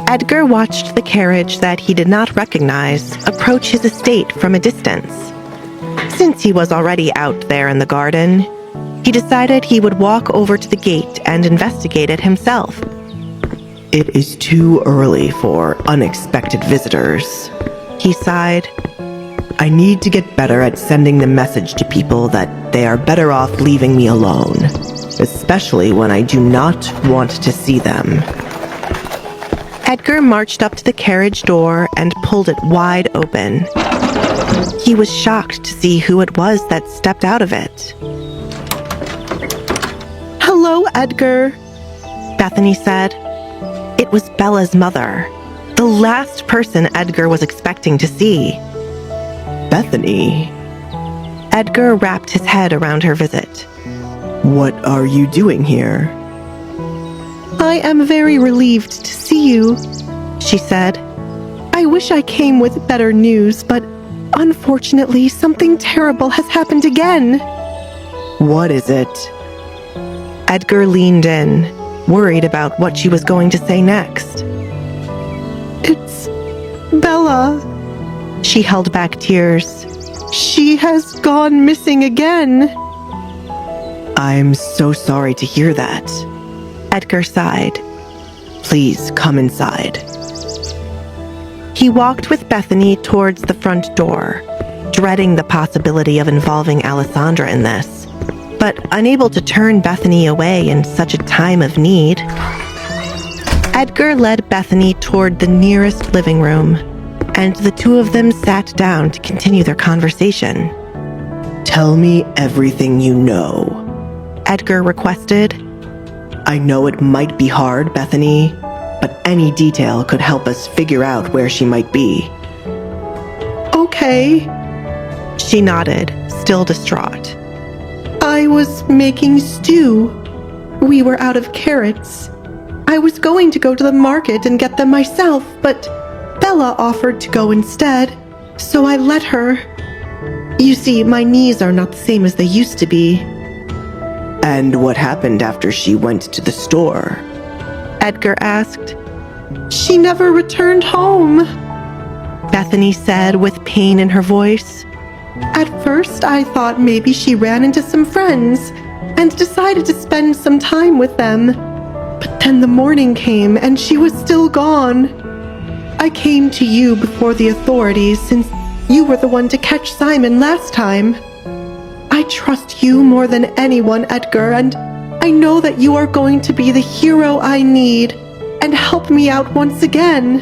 Edgar watched the carriage that he did not recognize approach his estate from a distance. Since he was already out there in the garden, he decided he would walk over to the gate and investigate it himself. It is too early for unexpected visitors, he sighed. I need to get better at sending the message to people that they are better off leaving me alone, especially when I do not want to see them. Edgar marched up to the carriage door and pulled it wide open. He was shocked to see who it was that stepped out of it. "Hello, Edgar," Bethany said. It was Bella's mother, the last person Edgar was expecting to see. Bethany? Edgar wrapped his head around her visit. What are you doing here? "I am very relieved to see you," she said. "I wish I came with better news, but unfortunately something terrible has happened again." What is it? Edgar leaned in, worried about what she was going to say next. "It's Bella." She held back tears. "She has gone missing again." I'm so sorry to hear that. Edgar sighed. Please come inside. He walked with Bethany towards the front door, dreading the possibility of involving Alexandra in this, but unable to turn Bethany away in such a time of need. Edgar led Bethany toward the nearest living room, and the two of them sat down to continue their conversation. Tell me everything you know, Edgar requested. I know it might be hard, Bethany, but any detail could help us figure out where she might be. Okay. She nodded, still distraught. I was making stew. We were out of carrots. I was going to go to the market and get them myself, but Bella offered to go instead, so I let her. You see, my knees are not the same as they used to be. And what happened after she went to the store? Edgar asked. She never returned home, Bethany said with pain in her voice. At first, I thought maybe she ran into some friends and decided to spend some time with them. But then the morning came and she was still gone. I came to you before the authorities since you were the one to catch Simon last time. I trust you more than anyone, Edgar, and I know that you are going to be the hero I need and help me out once again.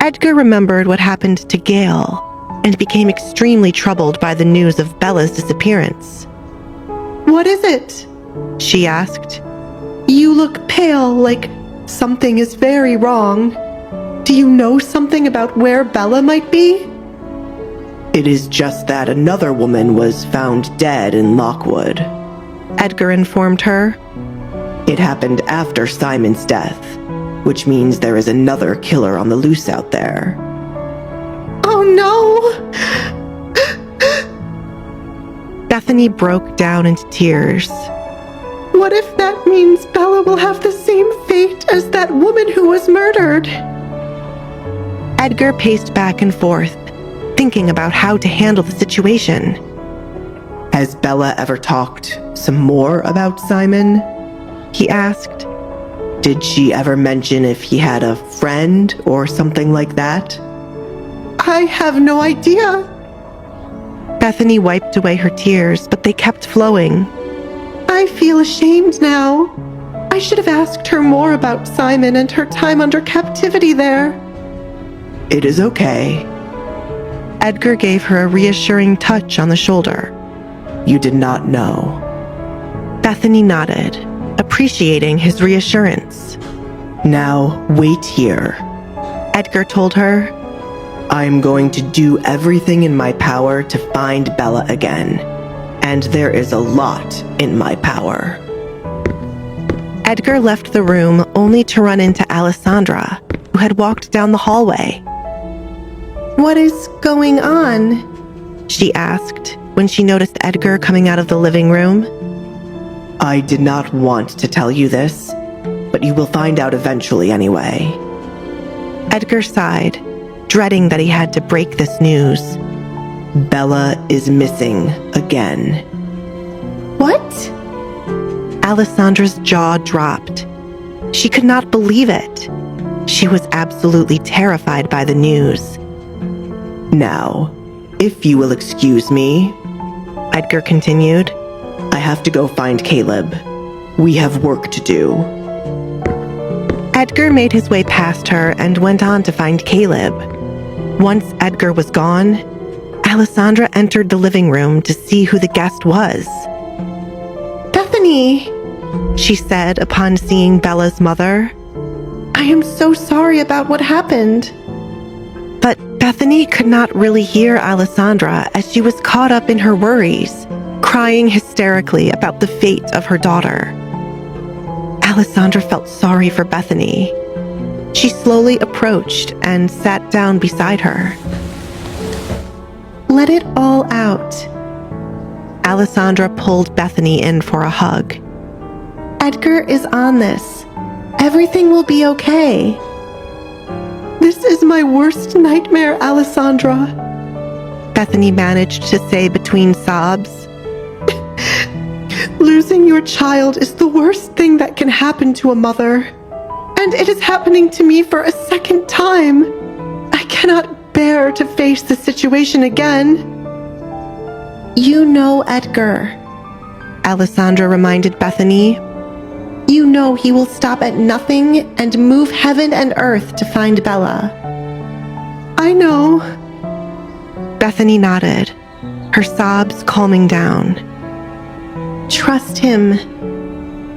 Edgar remembered what happened to Gail and became extremely troubled by the news of Bella's disappearance. What is it? She asked. You look pale, like something is very wrong. Do you know something about where Bella might be? It is just that another woman was found dead in Lockwood, Edgar informed her. It happened after Simon's death, which means there is another killer on the loose out there. Oh no! Bethany broke down into tears. What if that means Bella will have the same fate as that woman who was murdered? Edgar paced back and forth, thinking about how to handle the situation. Has Bella ever talked some more about Simon? He asked. Did she ever mention if he had a friend or something like that? I have no idea. Bethany wiped away her tears, but they kept flowing. I feel ashamed now. I should have asked her more about Simon and her time under captivity there. It is okay. Edgar gave her a reassuring touch on the shoulder. You did not know. Bethany nodded, appreciating his reassurance. Now, wait here, Edgar told her. I'm going to do everything in my power to find Bella again, and there is a lot in my power. Edgar left the room only to run into Alexandra, who had walked down the hallway. What is going on? She asked when she noticed Edgar coming out of the living room. I did not want to tell you this, but you will find out eventually anyway. Edgar sighed, dreading that he had to break this news. Bella is missing again. What? Alessandra's jaw dropped. She could not believe it. She was absolutely terrified by the news. Now, if you will excuse me, Edgar continued, I have to go find Caleb. We have work to do. Edgar made his way past her and went on to find Caleb. Once Edgar was gone, Alessandra entered the living room to see who the guest was. Bethany, she said upon seeing Bella's mother. I am so sorry about what happened. But Bethany could not really hear Alessandra as she was caught up in her worries, crying hysterically about the fate of her daughter. Alessandra felt sorry for Bethany. She slowly approached and sat down beside her. Let it all out. Alessandra pulled Bethany in for a hug. Edgar is on this. Everything will be okay. This is my worst nightmare, Alessandra, Bethany managed to say between sobs. Losing your child is the worst thing that can happen to a mother. And it is happening to me for a second time. I cannot bear to face the situation again. You know Edgar, Alessandra reminded Bethany. You know he will stop at nothing and move heaven and earth to find Bella. I know. Bethany nodded, her sobs calming down. Trust him.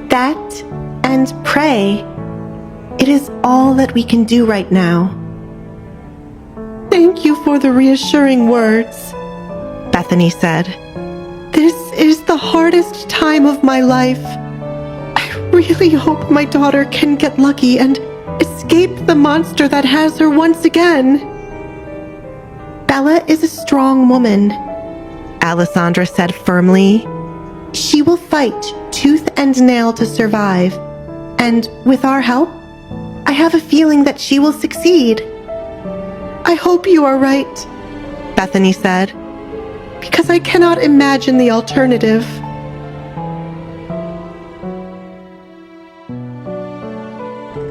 That and pray. It is all that we can do right now. Thank you for the reassuring words, Bethany said. This is the hardest time of my life. I really hope my daughter can get lucky and escape the monster that has her once again. Bella is a strong woman, Alessandra said firmly. She will fight tooth and nail to survive, and with our help, I have a feeling that she will succeed. I hope you are right, Bethany said, because I cannot imagine the alternative.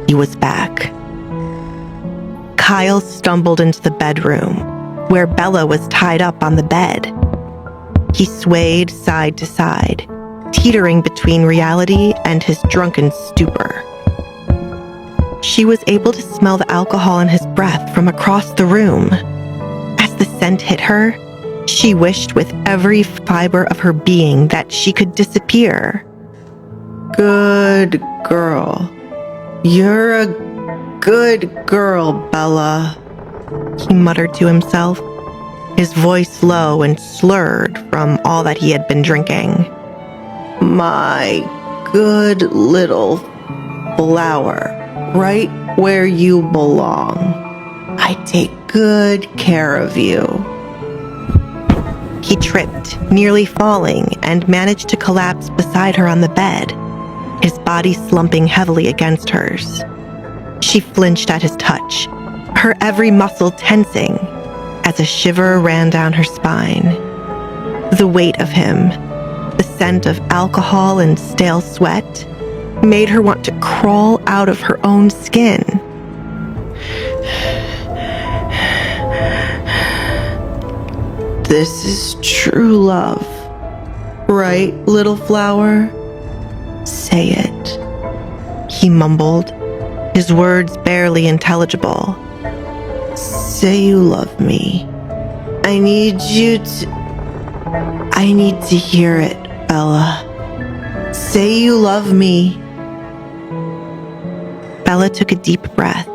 He was back. Kyle stumbled into the bedroom, where Bella was tied up on the bed. He swayed side to side, teetering between reality and his drunken stupor. She was able to smell the alcohol in his breath from across the room. As the scent hit her, she wished with every fiber of her being that she could disappear. Good girl. You're a good girl, Bella, he muttered to himself, his voice low and slurred from all that he had been drinking. My good little flower, right where you belong. I take good care of you. He tripped, nearly falling, and managed to collapse beside her on the bed, his body slumping heavily against hers. She flinched at his touch, her every muscle tensing, as a shiver ran down her spine. The weight of him, the scent of alcohol and stale sweat, made her want to crawl out of her own skin. This is true love, right, little flower? Say it, he mumbled, his words barely intelligible. Say you love me. I need to hear it, Bella. Say you love me. Bella took a deep breath.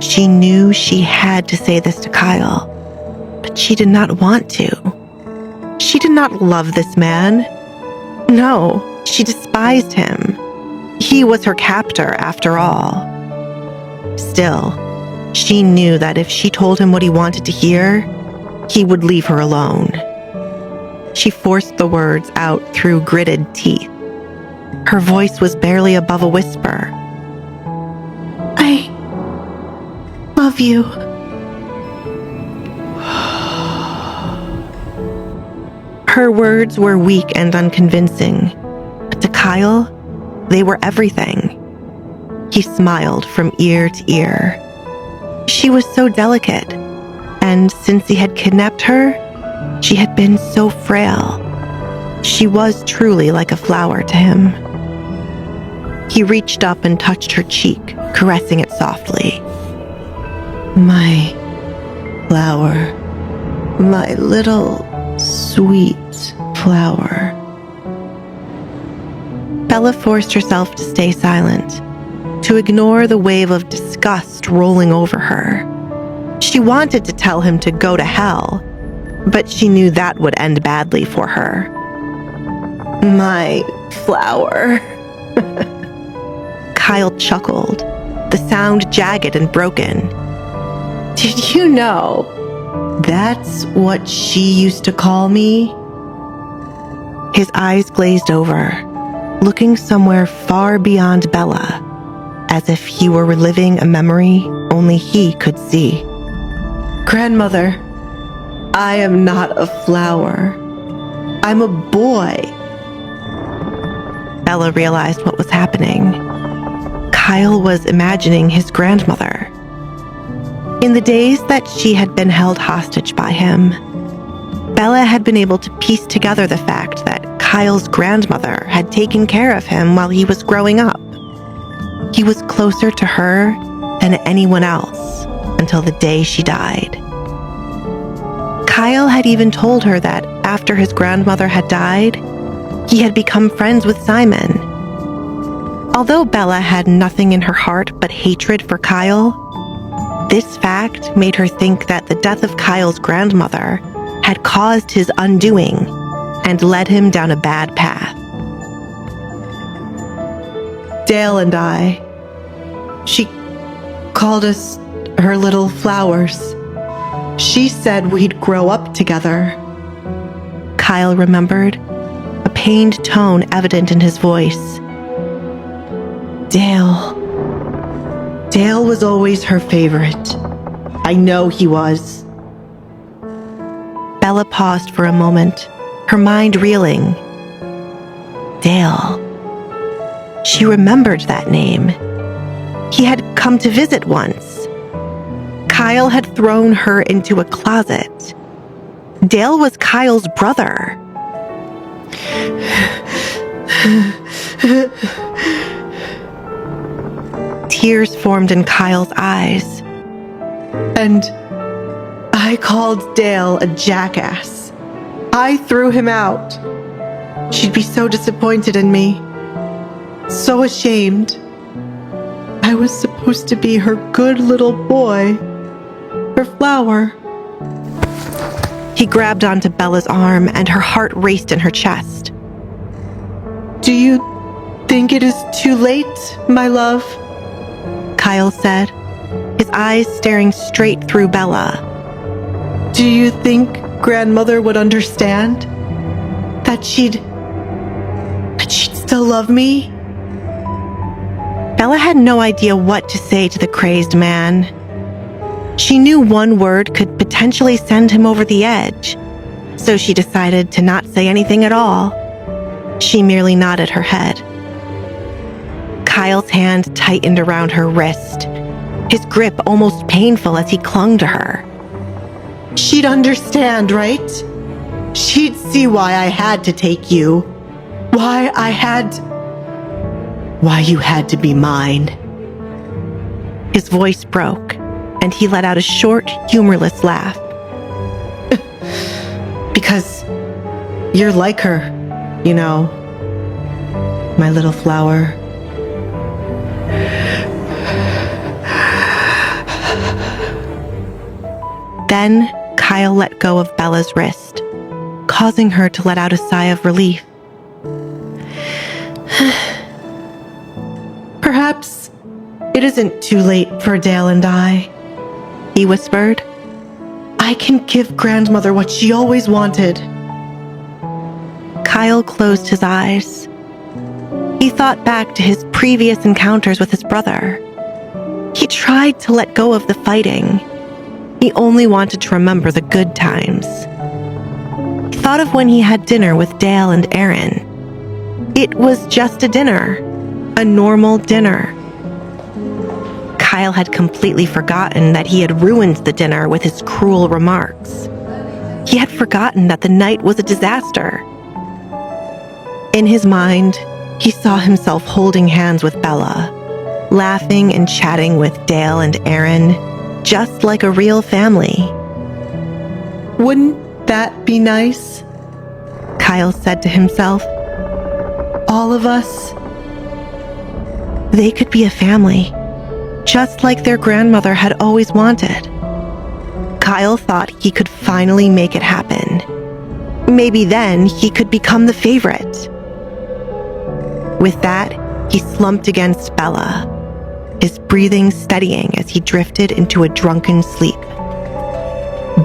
She knew she had to say this to Kyle, but she did not want to. She did not love this man. No, she despised him. He was her captor, after all. Still, she knew that if she told him what he wanted to hear, he would leave her alone. She forced the words out through gritted teeth. Her voice was barely above a whisper, of you. Her words were weak and unconvincing, but to Kyle, they were everything. He smiled from ear to ear. She was so delicate, and since he had kidnapped her, she had been so frail. She was truly like a flower to him. He reached up and touched her cheek, caressing it softly. My flower, my little sweet flower. Bella forced herself to stay silent, to ignore the wave of disgust rolling over her. She wanted to tell him to go to hell, but she knew that would end badly for her. My flower. Kyle chuckled, the sound jagged and broken. Did you know that's what she used to call me? His eyes glazed over, looking somewhere far beyond Bella, as if he were reliving a memory only he could see. Grandmother, I am not a flower. I'm a boy. Bella realized what was happening. Kyle was imagining his grandmother. In the days that she had been held hostage by him, Bella had been able to piece together the fact that Kyle's grandmother had taken care of him while he was growing up. He was closer to her than anyone else until the day she died. Kyle had even told her that after his grandmother had died, he had become friends with Simon. Although Bella had nothing in her heart but hatred for Kyle, this fact made her think that the death of Kyle's grandmother had caused his undoing and led him down a bad path. Dale and I, she called us her little flowers. She said we'd grow up together. Kyle remembered, a pained tone evident in his voice. Dale was always her favorite. I know he was. Bella paused for a moment, her mind reeling. Dale. She remembered that name. He had come to visit once. Kyle had thrown her into a closet. Dale was Kyle's brother. Tears formed in Kyle's eyes. And I called Dale a jackass. I threw him out. She'd be so disappointed in me. So ashamed. I was supposed to be her good little boy. Her flower. He grabbed onto Bella's arm and her heart raced in her chest. Do you think it is too late, my love? Kyle said, his eyes staring straight through Bella. Do you think grandmother would understand? That she'd still love me? Bella had no idea what to say to the crazed man. She knew one word could potentially send him over the edge, so she decided to not say anything at all. She merely nodded her head. Kyle's hand tightened around her wrist, his grip almost painful as he clung to her. She'd understand, right? She'd see why I had to take you. Why you had to be mine. His voice broke, and he let out a short, humorless laugh. Because you're like her, you know, my little flower. Then Kyle let go of Bella's wrist, causing her to let out a sigh of relief. Perhaps it isn't too late for Dale and I, he whispered. I can give grandmother what she always wanted. Kyle closed his eyes. He thought back to his previous encounters with his brother. He tried to let go of the fighting. He only wanted to remember the good times. He thought of when he had dinner with Dale and Aaron. It was just a dinner, a normal dinner. Kyle had completely forgotten that he had ruined the dinner with his cruel remarks. He had forgotten that the night was a disaster. In his mind, he saw himself holding hands with Bella, laughing and chatting with Dale and Aaron, just like a real family. Wouldn't that be nice? Kyle said to himself. All of us? They could be a family, just like their grandmother had always wanted. Kyle thought he could finally make it happen. Maybe then he could become the favorite. With that, he slumped against Bella, his breathing steadying as he drifted into a drunken sleep.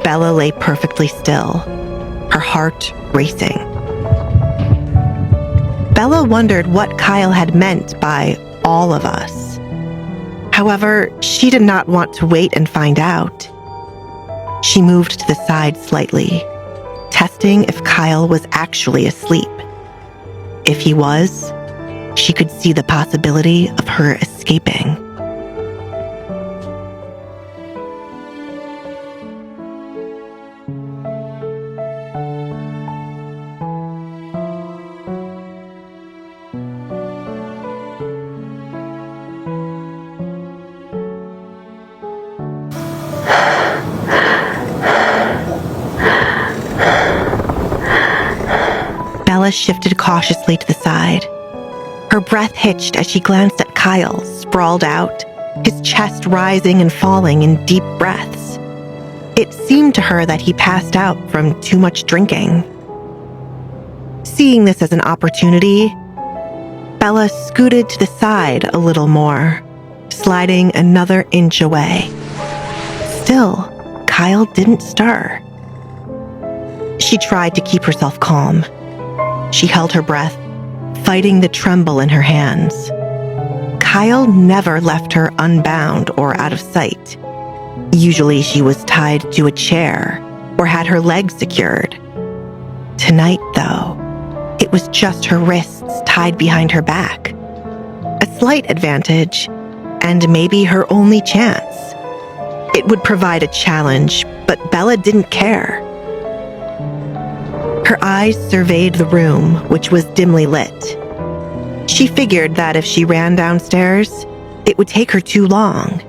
Bella lay perfectly still, her heart racing. Bella wondered what Kyle had meant by all of us. However, she did not want to wait and find out. She moved to the side slightly, testing if Kyle was actually asleep. If he was, she could see the possibility of her escaping. Bella shifted cautiously to the side. Her breath hitched as she glanced at Kyle, sprawled out, his chest rising and falling in deep breaths. It seemed to her that he passed out from too much drinking. Seeing this as an opportunity, Bella scooted to the side a little more, sliding another inch away. Still, Kyle didn't stir. She tried to keep herself calm. She held her breath, fighting the tremble in her hands. Kyle never left her unbound or out of sight. Usually she was tied to a chair or had her legs secured. Tonight, though, it was just her wrists tied behind her back. A slight advantage, and maybe her only chance. It would provide a challenge, but Bella didn't care. Her eyes surveyed the room, which was dimly lit. She figured that if she ran downstairs, it would take her too long.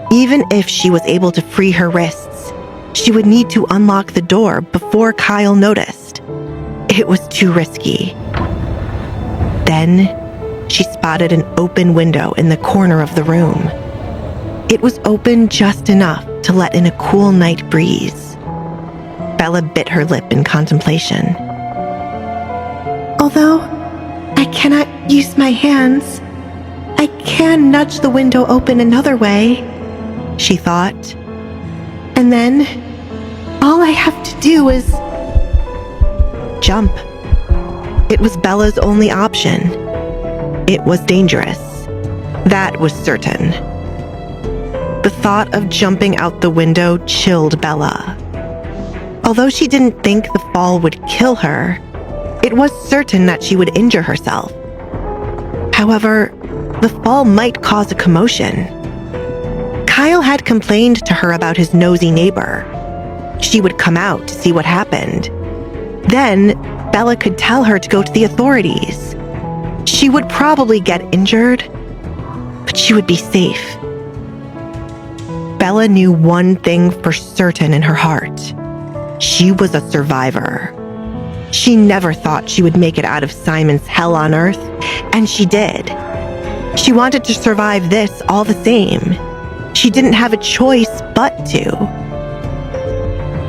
Even if she was able to free her wrists, she would need to unlock the door before Kyle noticed. It was too risky. Then, she spotted an open window in the corner of the room. It was open just enough to let in a cool night breeze. Bella bit her lip in contemplation. Although I cannot use my hands, I can nudge the window open another way, she thought. And then all I have to do is jump. It was Bella's only option. It was dangerous. That was certain. The thought of jumping out the window chilled Bella. Although she didn't think the fall would kill her, it was certain that she would injure herself. However, the fall might cause a commotion. Kyle had complained to her about his nosy neighbor. She would come out to see what happened. Then, Bella could tell her to go to the authorities. She would probably get injured, but she would be safe. Bella knew one thing for certain in her heart. She was a survivor. She never thought she would make it out of Simon's hell on earth, and she did. She wanted to survive this all the same. She didn't have a choice but to.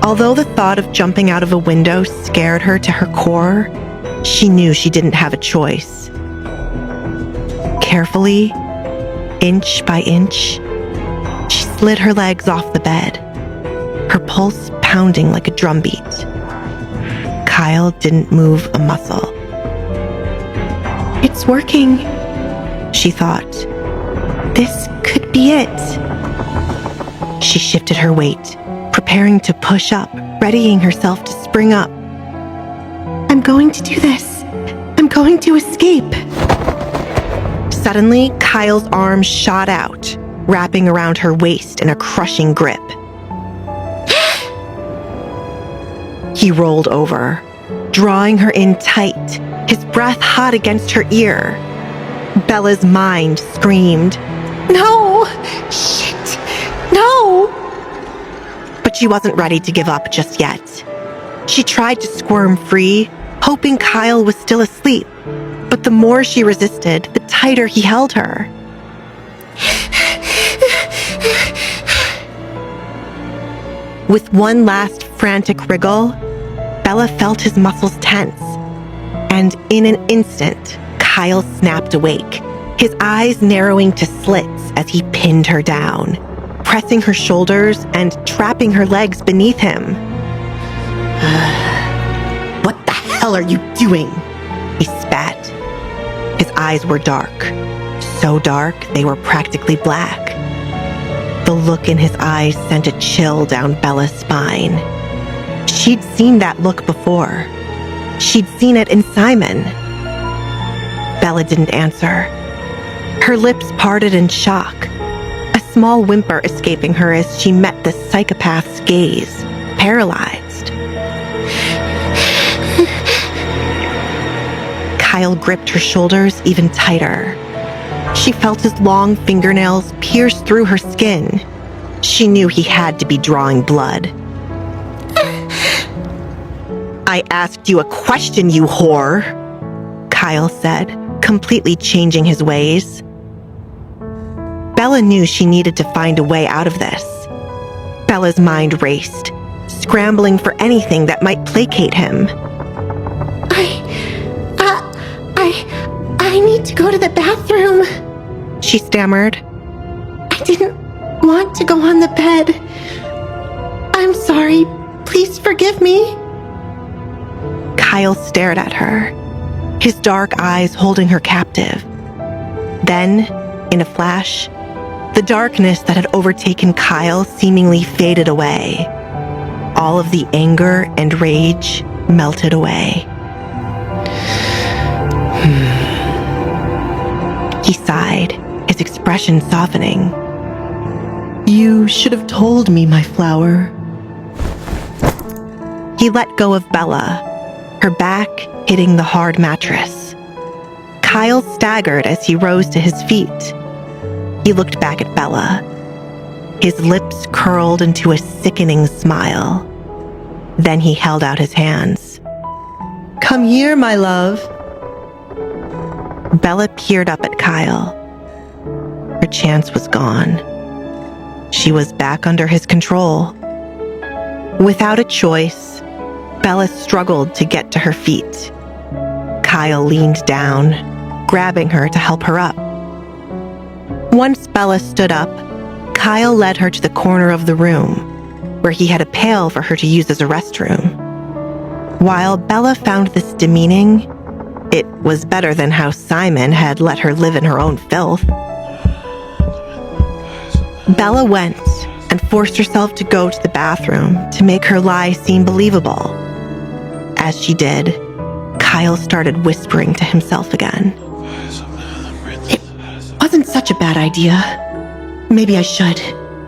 Although the thought of jumping out of a window scared her to her core, she knew she didn't have a choice. Carefully, inch by inch, she slid her legs off the bed, her pulse pounding like a drumbeat. Kyle didn't move a muscle. It's working, she thought. This could be be it. She shifted her weight, preparing to push up, readying herself to spring up. I'm going to do this. I'm going to escape. Suddenly, Kyle's arm shot out, wrapping around her waist in a crushing grip. He rolled over, drawing her in tight, his breath hot against her ear. Bella's mind screamed, "No! Shit! No!" But she wasn't ready to give up just yet. She tried to squirm free, hoping Kyle was still asleep. But the more she resisted, the tighter he held her. With one last frantic wriggle, Bella felt his muscles tense. And in an instant, Kyle snapped awake, his eyes narrowing to slits as he pinned her down, pressing her shoulders and trapping her legs beneath him. What the hell are you doing? He spat. His eyes were dark, so dark they were practically black. The look in his eyes sent a chill down Bella's spine. She'd seen that look before. She'd seen it in Simon. Bella didn't answer. Her lips parted in shock, a small whimper escaping her as she met the psychopath's gaze, paralyzed. Kyle gripped her shoulders even tighter. She felt his long fingernails pierce through her skin. She knew he had to be drawing blood. I asked you a question, you whore, Kyle said, completely changing his ways. Bella knew she needed to find a way out of this. Bella's mind raced, scrambling for anything that might placate him. I need to go to the bathroom, she stammered. I didn't want to go on the bed. I'm sorry. Please forgive me. Kyle stared at her, his dark eyes holding her captive. Then, in a flash, the darkness that had overtaken Kyle seemingly faded away. All of the anger and rage melted away. He sighed, his expression softening. You should have told me, my flower. He let go of Bella, her back hitting the hard mattress. Kyle staggered as he rose to his feet. He looked back at Bella. His lips curled into a sickening smile. Then he held out his hands. Come here, my love. Bella peered up at Kyle. Her chance was gone. She was back under his control. Without a choice, Bella struggled to get to her feet. Kyle leaned down, grabbing her to help her up. Once Bella stood up, Kyle led her to the corner of the room, where he had a pail for her to use as a restroom. While Bella found this demeaning, it was better than how Simon had let her live in her own filth. Bella went and forced herself to go to the bathroom to make her lie seem believable. As she did, Kyle started whispering to himself again. It wasn't such a bad idea. Maybe I should.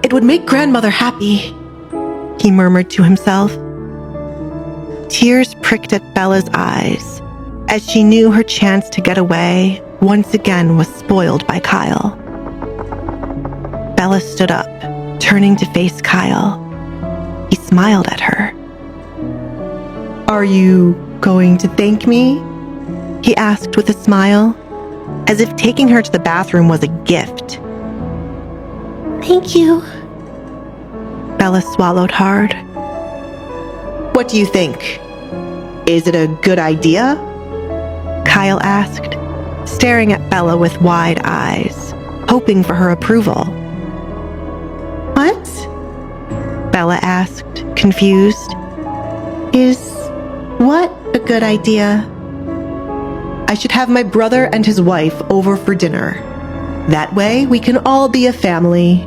It would make grandmother happy, he murmured to himself. Tears pricked at Bella's eyes as she knew her chance to get away once again was spoiled by Kyle. Bella stood up, turning to face Kyle. He smiled at her. Are you going to thank me? He asked with a smile, as if taking her to the bathroom was a gift. Thank you. Bella swallowed hard. What do you think? Is it a good idea? Kyle asked, staring at Bella with wide eyes, hoping for her approval. What? Bella asked, confused. Is what a good idea? I should have my brother and his wife over for dinner. That way, we can all be a family.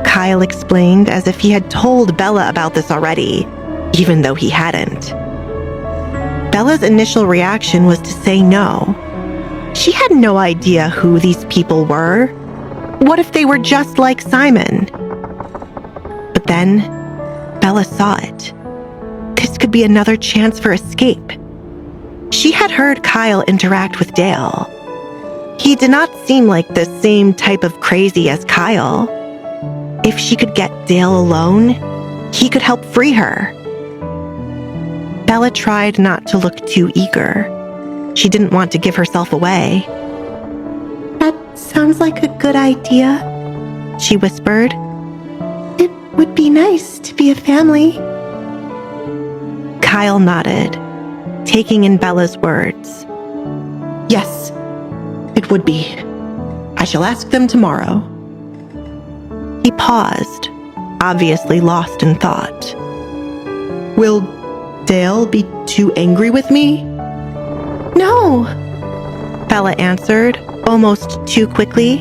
Kyle explained as if he had told Bella about this already, even though he hadn't. Bella's initial reaction was to say no. She had no idea who these people were. What if they were just like Simon? But then, Bella saw it. This could be another chance for escape. She had heard Kyle interact with Dale. He did not seem like the same type of crazy as Kyle. If she could get Dale alone, he could help free her. Bella tried not to look too eager. She didn't want to give herself away. That sounds like a good idea, she whispered. It would be nice to be a family. Kyle nodded, taking in Bella's words. Yes, it would be. I shall ask them tomorrow. He paused, obviously lost in thought. Will Dale be too angry with me? No, Bella answered, almost too quickly.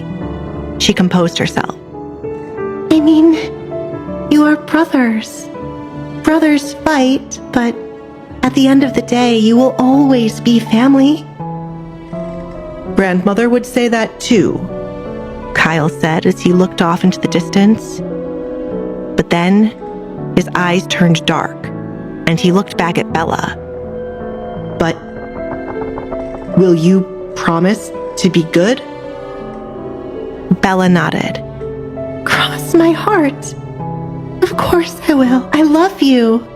She composed herself. I mean, you are brothers. Brothers fight, but at the end of the day, you will always be family. Grandmother would say that too, Kyle said as he looked off into the distance. But then, his eyes turned dark, and he looked back at Bella. But will you promise to be good? Bella nodded. Cross my heart. Of course I will. I love you.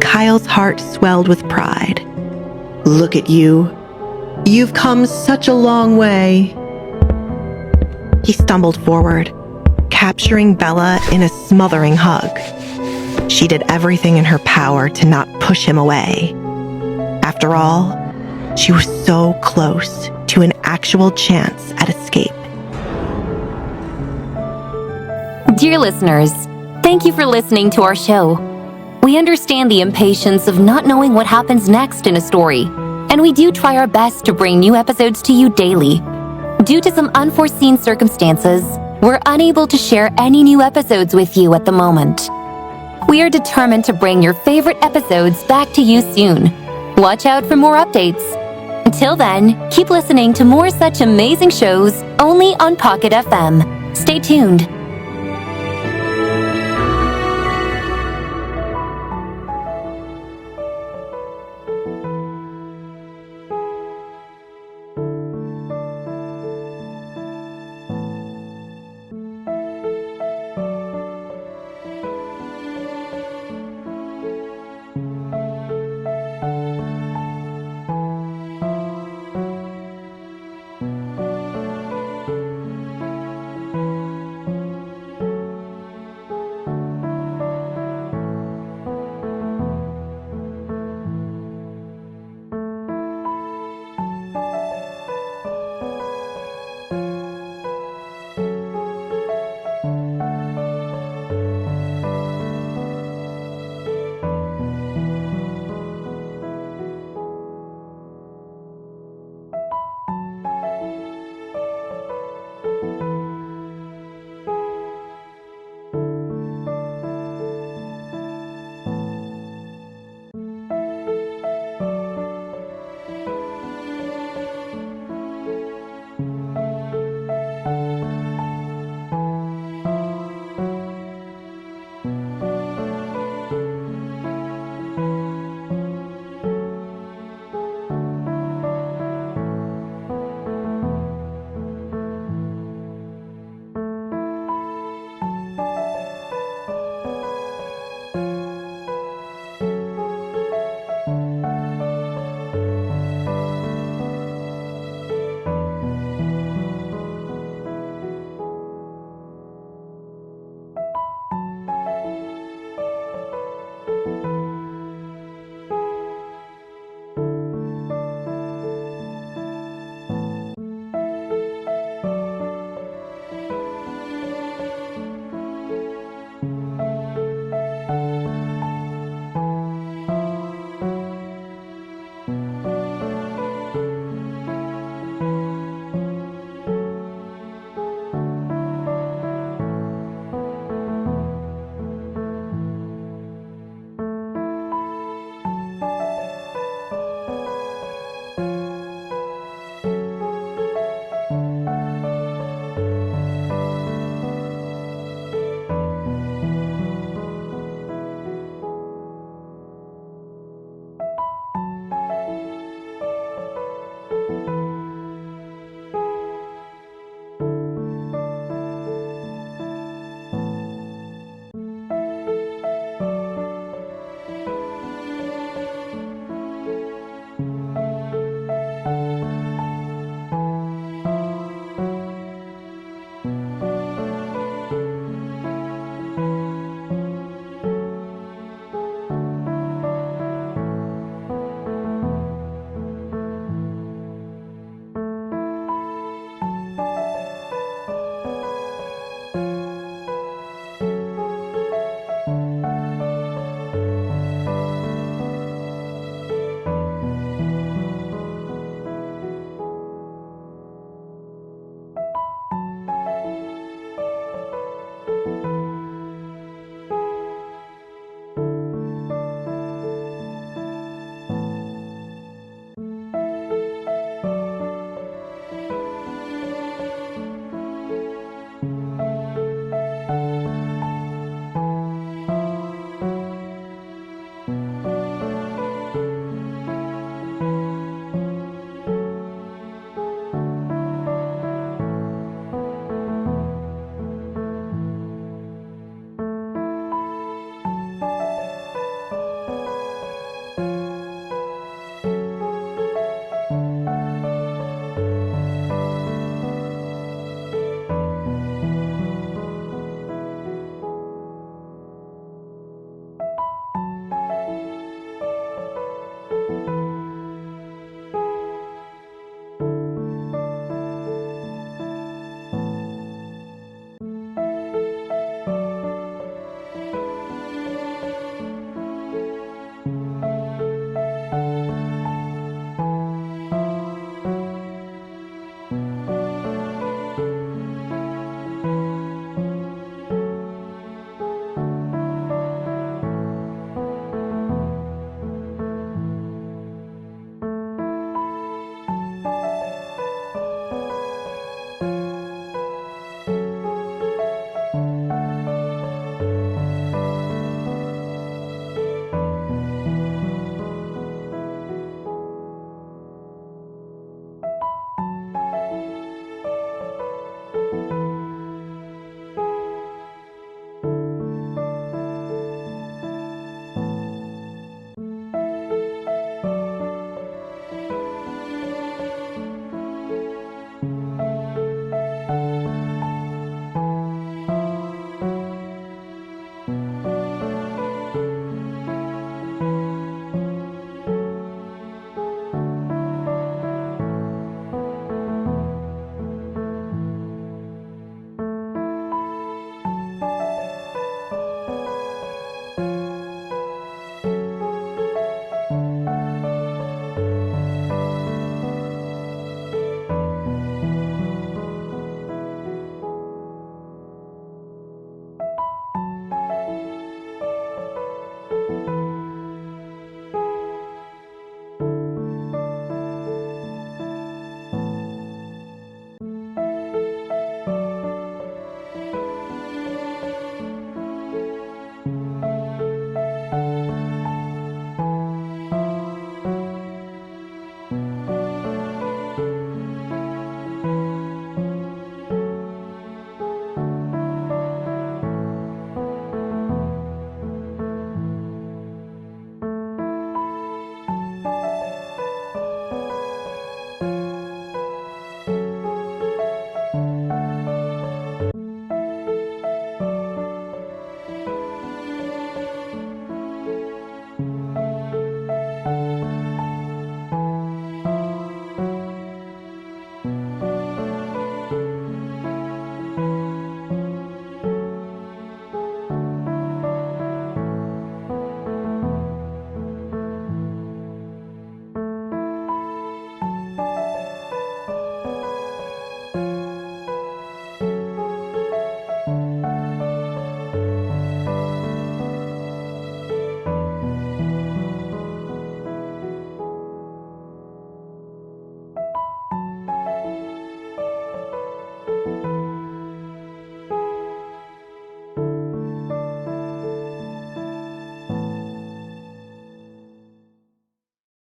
Kyle's heart swelled with pride. Look at you. You've come such a long way. He stumbled forward, capturing Bella in a smothering hug. She did everything in her power to not push him away. After all, she was so close to an actual chance at escape. Dear listeners, thank you for listening to our show. We understand the impatience of not knowing what happens next in a story, and we do try our best to bring new episodes to you daily. Due to some unforeseen circumstances, we're unable to share any new episodes with you at the moment. We are determined to bring your favorite episodes back to you soon. Watch out for more updates. Until then, keep listening to more such amazing shows only on Pocket FM. Stay tuned.